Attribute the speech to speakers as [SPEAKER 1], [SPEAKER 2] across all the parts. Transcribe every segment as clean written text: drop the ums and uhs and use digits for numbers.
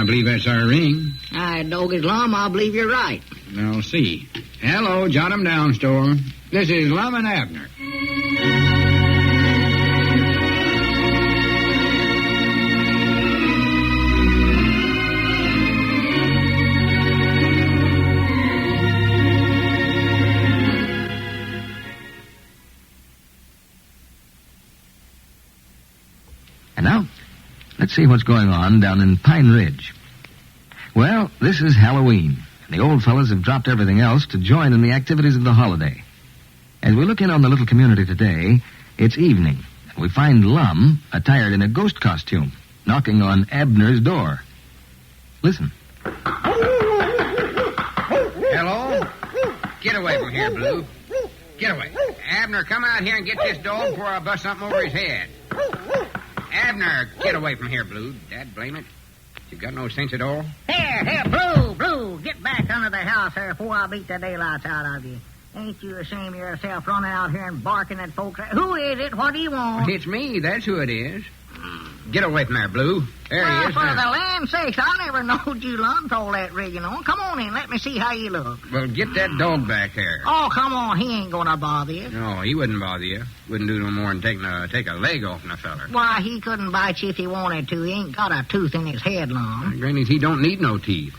[SPEAKER 1] I believe that's our ring.
[SPEAKER 2] Doggies, Lum, I believe you're right.
[SPEAKER 1] I'll see. Hello, jot 'em down, store. This is Lum and Abner.
[SPEAKER 3] And now, let's see what's going on down in Pine Ridge. Well, this is Halloween, and the old fellas have dropped everything else to join in the activities of the holiday. As we look in on the little community today, it's evening, and we find Lum attired in a ghost costume, knocking on Abner's door. Listen.
[SPEAKER 1] Hello? Get away from here, Blue. Get away. Abner, come out here and get this dog before I bust something over his head. Abner, get away from here, Blue. Dad blame it. You got no sense at all?
[SPEAKER 2] Here, Blue, get back under the house here before I beat the daylights out of you. Ain't you ashamed of yourself running out here and barking at folks? Who is it? What do you want?
[SPEAKER 1] It's me. That's who it is. Get away from there, Blue. There he is.
[SPEAKER 2] For
[SPEAKER 1] now.
[SPEAKER 2] the land's sakes, I never knowed you lumped all that rigging on. Come on in. Let me see how you look.
[SPEAKER 1] Well, get that dog back here.
[SPEAKER 2] Oh, come on. He ain't gonna bother you.
[SPEAKER 1] No, he wouldn't bother you. Wouldn't do no more than take a leg off in a feller.
[SPEAKER 2] Why, he couldn't bite you if he wanted to. He ain't got a tooth in his head, Lum.
[SPEAKER 1] Granny's, he don't need no teeth.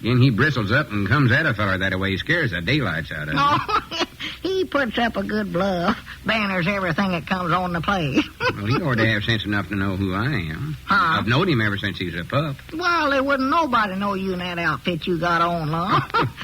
[SPEAKER 1] Then he bristles up and comes at a feller that way. He scares the daylights out of him.
[SPEAKER 2] Oh, he puts up a good bluff. Banners everything that comes on the place.
[SPEAKER 1] Well, he ought to have sense enough to know who I am.
[SPEAKER 2] Huh?
[SPEAKER 1] I've known him ever since he's a pup.
[SPEAKER 2] Well, there wouldn't nobody know you in that outfit you got on, Lum.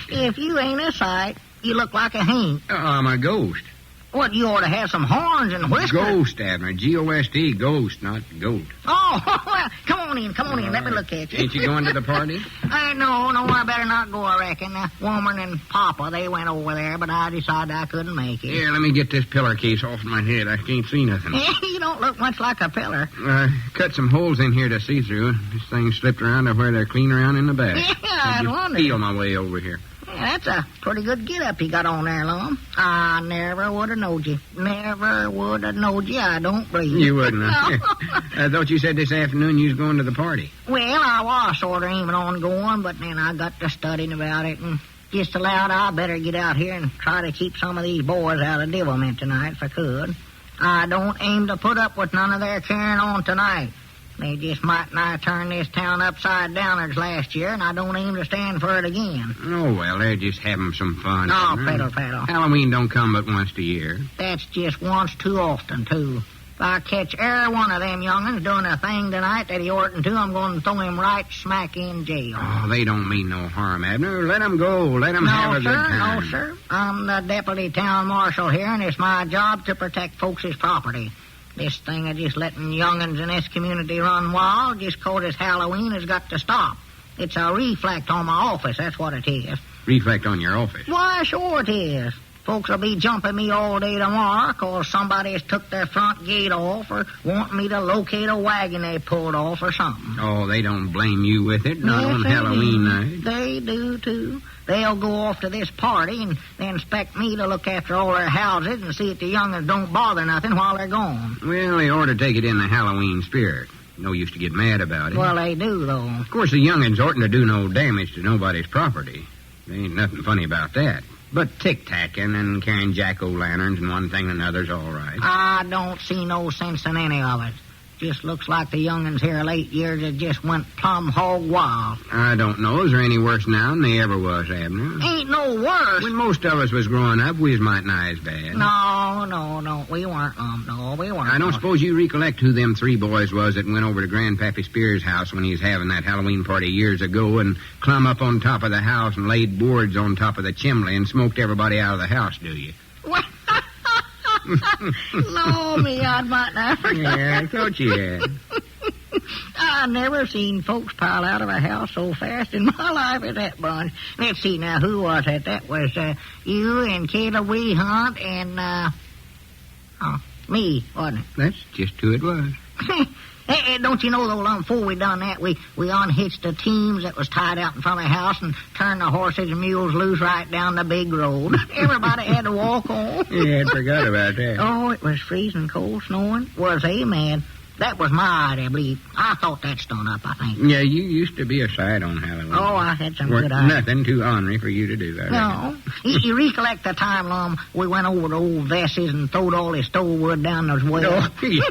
[SPEAKER 2] If you ain't a sight, you look like a hink.
[SPEAKER 1] I'm a ghost.
[SPEAKER 2] What, you ought to have some horns and whiskers.
[SPEAKER 1] Ghost, Abner. G-O-S-T, ghost, not goat.
[SPEAKER 2] Oh, well, come on in. Let me look at you.
[SPEAKER 1] Ain't you going to the party?
[SPEAKER 2] No, I better not go, I reckon. Woman and Papa, they went over there, but I decided I couldn't make it.
[SPEAKER 1] Here, let me get this pillar case off my head. I can't see nothing.
[SPEAKER 2] You don't look much like a pillar.
[SPEAKER 1] Cut some holes in here to see through. This thing slipped around to where they're clean around in the back.
[SPEAKER 2] Yeah, I wonder.
[SPEAKER 1] Feel my way over here.
[SPEAKER 2] Yeah, that's a pretty good get-up you got on there, Lum. I never would have knowed you. Never would have knowed you, I don't believe.
[SPEAKER 1] You wouldn't, huh?
[SPEAKER 2] No.
[SPEAKER 1] I thought you said this afternoon you was going to the party.
[SPEAKER 2] Well, I was sort of aiming on going, but then I got to studying about it and just allowed I better get out here and try to keep some of these boys out of devilment tonight if I could. I don't aim to put up with none of their carrying on tonight. They just might nigh turn this town upside down as last year, and I don't aim to stand for it again.
[SPEAKER 1] Oh, well, they're just having some fun.
[SPEAKER 2] No, fiddle.
[SPEAKER 1] Halloween don't come but once a year.
[SPEAKER 2] That's just once too often, too. If I catch every one of them young'uns doing a thing tonight that he oughtn't to, I'm going to throw him right smack in jail.
[SPEAKER 1] Oh, they don't mean no harm, Abner. Let them go. Let them have a good time.
[SPEAKER 2] No, sir. I'm the deputy town marshal here, and it's my job to protect folks' property. This thing of just letting young'uns in this community run wild just 'cause it's Halloween has got to stop. It's a reflect on my office, that's what it is.
[SPEAKER 1] Reflect on your office?
[SPEAKER 2] Why, sure it is. Folks will be jumping me all day tomorrow 'cause somebody has took their front gate off or wanting me to locate a wagon they pulled off or something.
[SPEAKER 1] Oh, they don't blame you with it, not
[SPEAKER 2] Yes,
[SPEAKER 1] on
[SPEAKER 2] they
[SPEAKER 1] Halloween
[SPEAKER 2] do.
[SPEAKER 1] night.
[SPEAKER 2] They do, too. They'll go off to this party and then expect me to look after all their houses and see that the young'uns don't bother nothing while they're gone.
[SPEAKER 1] Well, they ought to take it in the Halloween spirit. No use to get mad about it.
[SPEAKER 2] Well, they do, though.
[SPEAKER 1] Of course, the young'uns oughtn't to do no damage to nobody's property. There ain't nothing funny about that. But tic-tacking and carrying jack-o'-lanterns and one thing and another's all right.
[SPEAKER 2] I don't see no sense in any of it. Just looks like the young'uns here late years have just went plumb hog wild.
[SPEAKER 1] I don't know. Is there any worse now than they ever was, Abner?
[SPEAKER 2] Ain't no worse.
[SPEAKER 1] When most of us was growing up, we was might nigh as bad.
[SPEAKER 2] No, we weren't, no, we weren't.
[SPEAKER 1] I don't suppose you recollect who them three boys was that went over to Grandpappy Spears' house when he was having that Halloween party years ago and clumb up on top of the house and laid boards on top of the chimney and smoked everybody out of the house, do you?
[SPEAKER 2] What? Lord, me, I might not forget.
[SPEAKER 1] Yeah, I thought you had.
[SPEAKER 2] I never seen folks pile out of a house so fast in my life as that bunch. Let's see now, who was it? That was you and Caleb Wee Hunt and me, wasn't it?
[SPEAKER 1] That's just who it was.
[SPEAKER 2] Hey, don't you know, though, Lum, before we done that, we unhitched the teams that was tied out in front of the house and turned the horses and mules loose right down the big road. Everybody had to walk on.
[SPEAKER 1] Yeah, I forgot about that.
[SPEAKER 2] Oh, it was freezing cold, snowing. Was mad. That was my idea, I believe. I thought that stung up, I think.
[SPEAKER 1] Yeah, you used to be a sight on Halloween.
[SPEAKER 2] Oh, I had some
[SPEAKER 1] Weren't
[SPEAKER 2] good ideas.
[SPEAKER 1] nothing too ornery for you to do, I reckon.
[SPEAKER 2] No. You recollect the time, Lum, we went over to old Vess's and throwed all his stove wood down those wells?
[SPEAKER 1] Oh, yeah.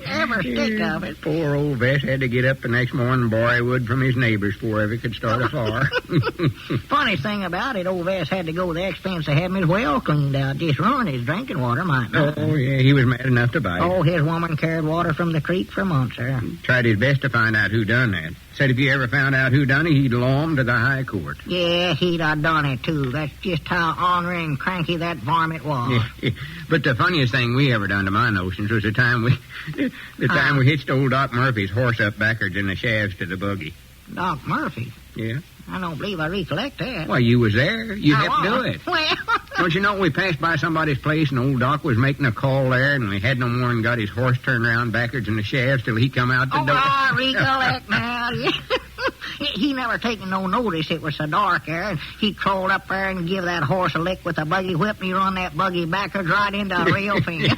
[SPEAKER 2] Ever stick of it.
[SPEAKER 1] Poor old Vess had to get up the next morning and borrow wood from his neighbors before ever could start a fire.
[SPEAKER 2] Funny thing about it, old Vess had to go to the expense of having his well cleaned out. Just ruin his drinking water, might not.
[SPEAKER 1] Oh, yeah, he was mad enough to bite.
[SPEAKER 2] Oh, his woman carried water from the creek for months, sir.
[SPEAKER 1] Tried his best to find out who done that. Said if you ever found out who done it, he'd law him to the high court.
[SPEAKER 2] Yeah, he'd have done it, too. That's just how ornery and cranky that varmint was.
[SPEAKER 1] Yeah. But the funniest thing we ever done to my notions was the time we hitched old Doc Murphy's horse up backwards in the shafts to the buggy.
[SPEAKER 2] Doc Murphy?
[SPEAKER 1] Yeah.
[SPEAKER 2] I don't believe I recollect that.
[SPEAKER 1] Well, you was there. You
[SPEAKER 2] I
[SPEAKER 1] helped do
[SPEAKER 2] was.
[SPEAKER 1] it.
[SPEAKER 2] Well...
[SPEAKER 1] Don't you know we passed by somebody's place and old Doc was making a call there and we had no more and got his horse turned around backwards in the shafts till he come out the door.
[SPEAKER 2] I recollect now. He never taken no notice it was so dark there, and he crawled up there and give that horse a lick with a buggy whip, and he run that buggy backwards right into a rail fence.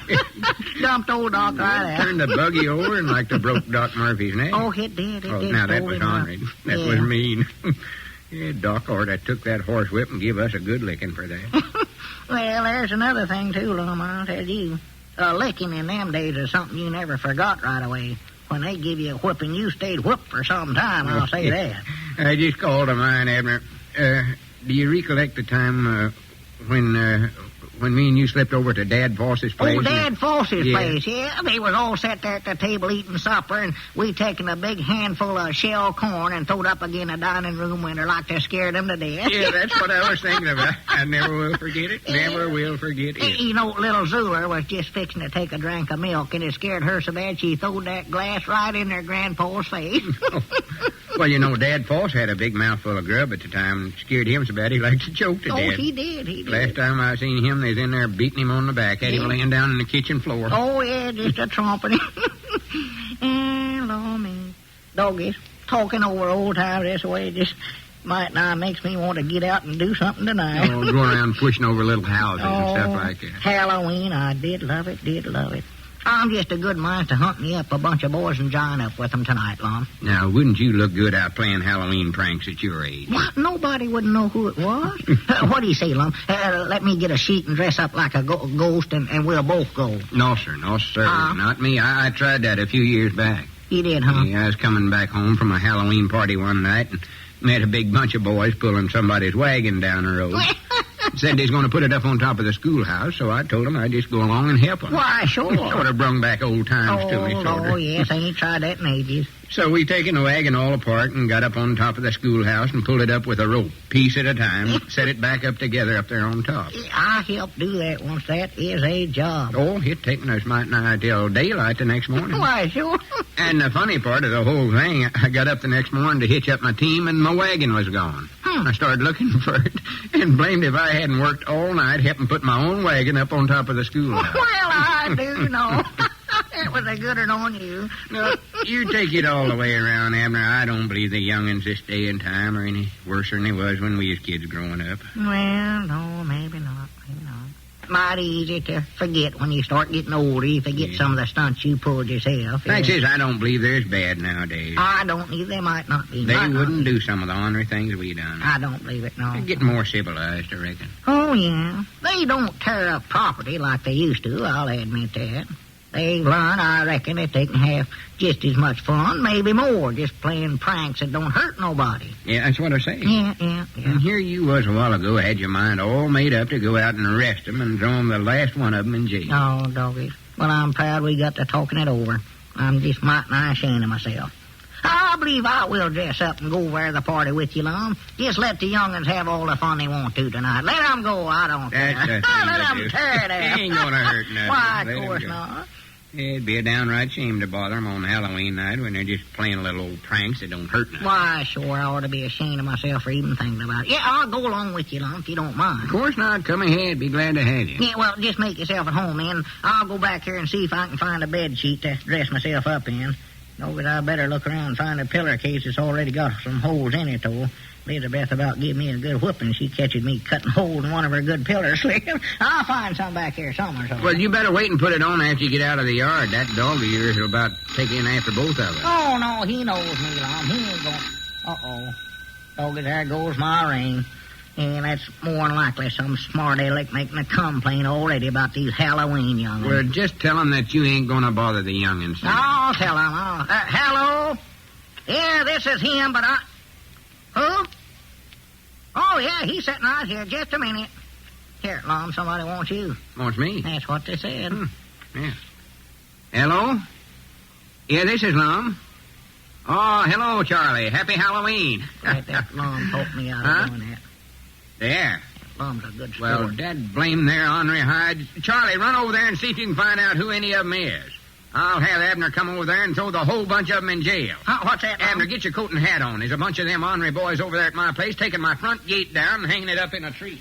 [SPEAKER 2] Dumped old Doc right out.
[SPEAKER 1] Turned the buggy over and like to broke Doc Murphy's neck.
[SPEAKER 2] Oh, it did. It did.
[SPEAKER 1] Now that
[SPEAKER 2] fold
[SPEAKER 1] was
[SPEAKER 2] him up.
[SPEAKER 1] ornery. That
[SPEAKER 2] Yeah.
[SPEAKER 1] was mean. Yeah, Doc ought to took that horse whip and give us a good licking for that.
[SPEAKER 2] Well, there's another thing, too, Lum, I'll tell you. A licking in them days is something you never forgot right away. When they give you a whipping, you stayed whipped for some time, I'll say that.
[SPEAKER 1] I just called to mind, Abner. Do you recollect the time when me and you slipped over to Dad Foss's place?
[SPEAKER 2] Oh, Dad Foss's
[SPEAKER 1] Yeah.
[SPEAKER 2] place, yeah. They was all sat there at the table eating supper, and we taken a big handful of shell corn and throwed up again the dining room window like to scare them to death.
[SPEAKER 1] Yeah, that's what I was thinking about. I never will forget it. Never will forget it.
[SPEAKER 2] You know, little Zula was just fixing to take a drink of milk, and it scared her so bad she throwed that glass right in their grandpa's face.
[SPEAKER 1] Well, you know, Dad Foss had a big mouthful of grub at the time and scared him so bad he liked to choke to
[SPEAKER 2] Oh,
[SPEAKER 1] death.
[SPEAKER 2] he did.
[SPEAKER 1] Last time I seen him, they was in there beating him on the back, had him
[SPEAKER 2] Yeah.
[SPEAKER 1] laying down on the kitchen floor.
[SPEAKER 2] Oh, yeah, just a tromping. And, Lord, me. Doggies, talking over old times this way just might not makes me want to get out and do something tonight.
[SPEAKER 1] Oh, go around pushing over little houses and stuff like that.
[SPEAKER 2] Halloween, I did love it. I'm just a good mind to hunt me up a bunch of boys and join up with them tonight, Lum.
[SPEAKER 1] Now, wouldn't you look good out playing Halloween pranks at your age?
[SPEAKER 2] What? Nobody would know who it was? What do you say, Lum? Let me get a sheet and dress up like a ghost, and we'll both go.
[SPEAKER 1] No, sir. Not me. I tried that a few years back.
[SPEAKER 2] You did, huh?
[SPEAKER 1] Yeah, I was coming back home from a Halloween party one night and met a big bunch of boys pulling somebody's wagon down the road. Said they was going to put it up on top of the schoolhouse, so I told them I'd just go along and help them.
[SPEAKER 2] Why, sure.
[SPEAKER 1] Sort of brung back old times to me, sort of.
[SPEAKER 2] Oh, yes, I ain't tried that in ages.
[SPEAKER 1] So we taken the wagon all apart and got up on top of the schoolhouse and pulled it up with a rope, piece at a time, set it back up together up there on top.
[SPEAKER 2] I helped do that once. That is a job.
[SPEAKER 1] Oh, it taken us might nigh till daylight the next morning.
[SPEAKER 2] Why, sure.
[SPEAKER 1] And the funny part of the whole thing, I got up the next morning to hitch up my team and my wagon was gone. I started looking for it and blamed if I hadn't worked all night helping put my own wagon up on top of the schoolhouse.
[SPEAKER 2] Well, I do know. That was a good one on you.
[SPEAKER 1] No, you take it all the way around, Abner. I don't believe the young'uns this day and time are any worse than they was when we was kids growing up.
[SPEAKER 2] Well, no, maybe not. Mighty easy to forget when you start getting older. You forget some of the stunts you pulled yourself.
[SPEAKER 1] Fact is, I don't believe they're as bad nowadays.
[SPEAKER 2] I don't either. They might not be.
[SPEAKER 1] They
[SPEAKER 2] Might not
[SPEAKER 1] wouldn't
[SPEAKER 2] be.
[SPEAKER 1] do some of the ornery things we done.
[SPEAKER 2] I don't believe it, no.
[SPEAKER 1] They're getting more civilized, I reckon.
[SPEAKER 2] Oh, yeah. They don't tear up property like they used to, I'll admit that. They've learned, I reckon, that they can have just as much fun, maybe more, just playing pranks that don't hurt nobody.
[SPEAKER 1] Yeah, that's what I say.
[SPEAKER 2] Yeah.
[SPEAKER 1] And here you was a while ago, had your mind all made up to go out and arrest them and throw them the last one of them in jail.
[SPEAKER 2] Oh, doggies. Well, I'm proud we got to talking it over. I'm just mighty nigh ashamed of myself. I believe I will dress up and go over to the party with you, Lum. Just let the young'uns have all the fun they want to tonight. Let them go, I don't care.
[SPEAKER 1] That's the thing
[SPEAKER 2] Let
[SPEAKER 1] to
[SPEAKER 2] them
[SPEAKER 1] do.
[SPEAKER 2] tear it out.
[SPEAKER 1] They ain't gonna hurt nothing.
[SPEAKER 2] Why,
[SPEAKER 1] Let
[SPEAKER 2] of
[SPEAKER 1] 'em
[SPEAKER 2] course
[SPEAKER 1] go.
[SPEAKER 2] not.
[SPEAKER 1] It'd be a downright shame to bother them on Halloween night when they're just playing little old pranks that don't hurt nothing.
[SPEAKER 2] Why, sure, I ought to be ashamed of myself for even thinking about it. Yeah, I'll go along with you, Lum, if you don't mind.
[SPEAKER 1] Of course not. Come ahead. Be glad to have you.
[SPEAKER 2] Yeah, well, just make yourself at home, then. I'll go back here and see if I can find a bed sheet to dress myself up in. No, but I better look around and find a pillar case that's already got some holes in it, though. Elizabeth about give me a good whooping. She catches me cutting holes in one of her good pillars. I'll find some back here somewhere.
[SPEAKER 1] Well, you better wait and put it on after you get out of the yard. That dog of yours will about take in after both of us.
[SPEAKER 2] Oh, no, he knows me, Lum. He ain't going... Uh-oh. Doggy, there goes my ring. And that's more than likely some smart aleck making a complaint already about these Halloween young'uns.
[SPEAKER 1] Well, just tell him that you ain't going to bother the young'uns.
[SPEAKER 2] I'll tell him. Hello? Yeah, this is him, but I... Who? Oh, yeah, he's sitting right here. Just a minute. Here, Lum, somebody wants you.
[SPEAKER 1] Wants me?
[SPEAKER 2] That's what they said.
[SPEAKER 1] Yeah. Hello? Yeah, this is Lum. Oh, hello, Charlie. Happy Halloween.
[SPEAKER 2] Right, that Lum poked me out of doing that.
[SPEAKER 1] There.
[SPEAKER 2] Lum's a good sport.
[SPEAKER 1] Well, dad blame their ornery hides. Charlie, run over there and see if you can find out who any of them is. I'll have Abner come over there and throw the whole bunch of them in jail.
[SPEAKER 2] What's that, Lum?
[SPEAKER 1] Abner, get your coat and hat on. There's a bunch of them ornery boys over there at my place taking my front gate down and hanging it up in a tree.